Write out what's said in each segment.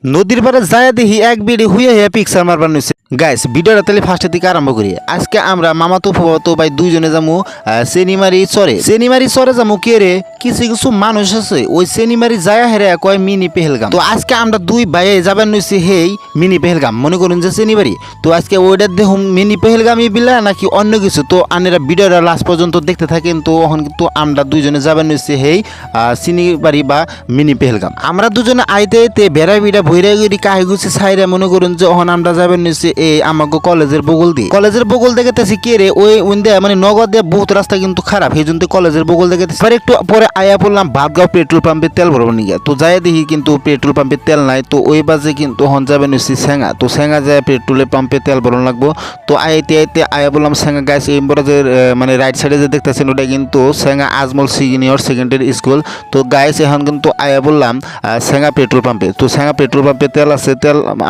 নদীর পাড়ে যায় দেখি এক বিড়ি হুইয়া হুইয়া পিকচার মারবার নিছে। গাইস ভিডিওটা তাহলে ফার্স্টের দিকে আরম্ভ করি। আজকে আমরা মামাতো ফুফাতো ভাই দুইজনে যামু সেনিমারি চরে যামু। কে রে কিছু কিছু মানুষ আছে ওই সেনিমারি যায় হেরে কয় মিনি পেহেলগাম। তো আজকে আমরা দুই ভাই যাবেন নিছি হেই মিনি পেহেলগাম, মনে করুন যে সেনিমারি। তো আজকে ওইটা দেখুন মিনি পেহেলগামই বিলা নাকি অন্য কিছু। তো আনেরা ভিডিওটা লাস্ট পর্যন্ত দেখতে থাকেন। তো এখন কিন্তু আমরা দুইজনে যাবেন নিছি হেই সেনিবাড়ি বা মিনি পেহেলগাম। আমরা দুজনে আইতে আইতে বেড়া বিড়া ভৈরা গিরি কাহি গুছি ছাইরা মনে করুন যে ওখানে আমরা যাবেন নিছি এই আমাকে কলেজের বগল দেখেতেছি কে রে ওই উইন্দে মানে নগদ দিয়ে বহুত রাস্তা কিন্তু খারাপ, এই জন্য কলেজের বগল দেখেতেছি। একটু পরে আয়া পড়লাম ভাতগাঁও পেট্রোল পাম্পে তেল ভরবো নিয়ে। তো যাই দেখি কিন্তু পেট্রোল পাম্পে তেল নাই। তো ওই বাজে কিন্তু হন যাবেন নিছি সেঙ্গা। তো সেঙ্গা যায় পেট্রোল পাম্পে তেল ভরণ লাগবো। তো আইতে আইতে আয়া বললাম সেঙ্গা। গাইস এই যে মানে রাইট সাইডে যে দেখতেছেন ওটা কিন্তু সেঙ্গা আজমল সিনিয়র সেকেন্ডারি স্কুল। তো গাইস এখন কিন্তু আয়া বললাম সেঙ্গা পেট্রোল পাম্পে। তো সেঙ্গা পেট্রোল পাম্পে তেল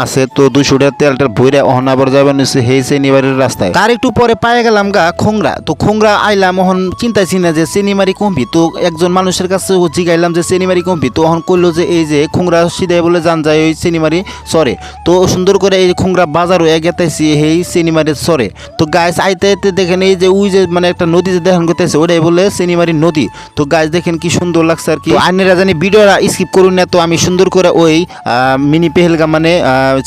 আছে তো 200 টাকা তেলটা ভরে অহন আবার যাবেন নিচ্ছে হেই সেনিবাড়ির রাস্তায়। তার একটু পরে পায়ে গেলাম গা খোংরা। তো খোংরা আইলাম ওহন চিন্তাইছি না যে সেনিমারি কমবি। তো একজন মানুষের কাছে জিগাইলাম যে সেনিমারি কমবি। তো ওহন কইলো যে এই যে খোংরা সিধাই বলে যান যায় ওই সেনিমারি সরে। তো সুন্দর করে এই খোংরা বাজারও গেতাইছি হেই সেনিমারির সরে। তো গাইস আইতে আইতে দেখেন এই যে ওই যে মানে একটা নদী যে দেখেন করতেছে ওটাই বলে সেনিমারি নদী। তো গাইস দেখেন কি সুন্দর লাগছে আর কি। আইনেরা জানি ভিডিওটা স্কিপ করুন না। তো আমি সুন্দর করে ওই মিনি পেহেলগাম মানে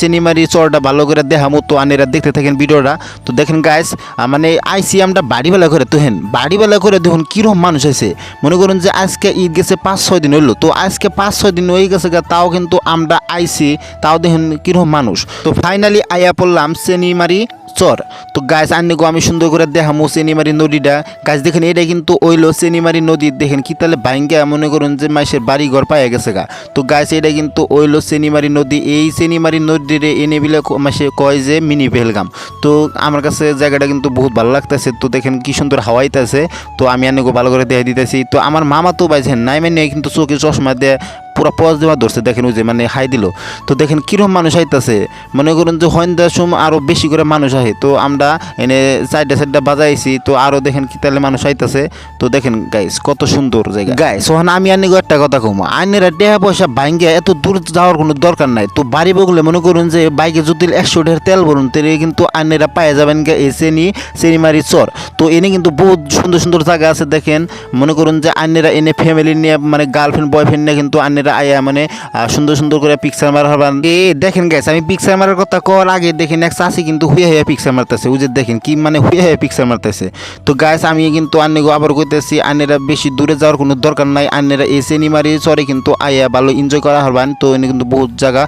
সেনিমারি চরটা ভালো করে দেখামো। তো আনেরা দেখতে থাকেন ভিডিওটা। তো দেখেন গাইস মানে আইসি আমরা বাড়িবেলা করে তো হেন বাড়িবেলা করে দেখুন কিরকম মানুষ আছে। মনে করুন যে আজকে ঈদ গেছে 5-6 দিন হইলো। তো আজকে 5-6 দিন হয়ে গেছে তাও কিন্তু আমরা আইসি, তাও দেখুন কিরকম মানুষ। তো ফাইনালি আইয়া পড়লাম সেনিমারি চর। তো গাছ আননি গো আমি সুন্দর করে দেখামো সেনিমারি নদীটা। গাছ দেখেন এটা কিন্তু ওইলো সেনিমারি নদী। দেখেন কি তাহলে ভাঙ্গা মনে করুন যে মাসের বাড়ি ঘর পাইয়া গেছে গা। তো গাছ এটা কিন্তু ওইলো সেনিমারি নদী। এই সেনিমারি নদীরে এনে বিলে মাসে কয় যে মিনি পেহেলগাম। তো আমার কাছে জায়গাটা কিন্তু বহুত ভালো লাগতেছে। তো দেখেন কি সুন্দর হাওয়াইতেছে। তো আমি আননি গো ভালো করে দেখা দিতেছি। তো আমার মামা তো বাইছেন নাই মানে কিন্তু চোখে চশমা দিয়ে পুরো পজ দেওয়া ধরছে। দেখেন ওই যে মানে হাই দিল। তো দেখেন কিরকম মানুষ আইতেছে। মনে করুন যে সন্ধ্যার সময় আরও বেশি করে মানুষ আহে। তো আমরা এনে সাইডটা বাজাইছি। তো আরও দেখেন কি তাহলে মানুষ আইতেছে। তো দেখেন গাইস কত সুন্দর জায়গা। গাইস ওখানে আমি আনি একটা কথা কম, আইনেরা টাকা পয়সা ভাঙ্গে এত দূর যাওয়ার কোনো দরকার নাই। তো বাড়ি বগলে মনে করুন যে বাইকে যদি 100 টাকার তেল ভরুন তাহলে কিন্তু আইনেরা পায়ে যাবেন এই সেনিমারি চর। তো এনে কিন্তু বহুত সুন্দর সুন্দর জায়গা আছে। দেখেন মনে করুন যে আইনেরা এনে ফ্যামিলি নিয়ে মানে গার্লফ্রেন্ড বয়ফ্রেন্ড নিয়ে কিন্তু আইনেরা আয়া মানে সুন্দর সুন্দর করে পিকচার মারা হবেন। দেখেন গাইস আমি পিকচার মারার কথা কর আগে দেখেন এক চাষি কিন্তু হুইয়া হুইয়া পিকচার মারতেছে। ওই যে দেখেন কি মানে হুইয়া হুইয়া পিকচার মারতেছে। তো গাইস আমি কিন্তু আন্নেগো আবার কইতেছি আন্নেরা বেশি দূরে যাওয়ার কোনো দরকার নাই। আন্নেরা এই সেনিমারি চরে কিন্তু আয়া ভালো এনজয় করা হবেন। তো এনে কিন্তু বহুত জায়গা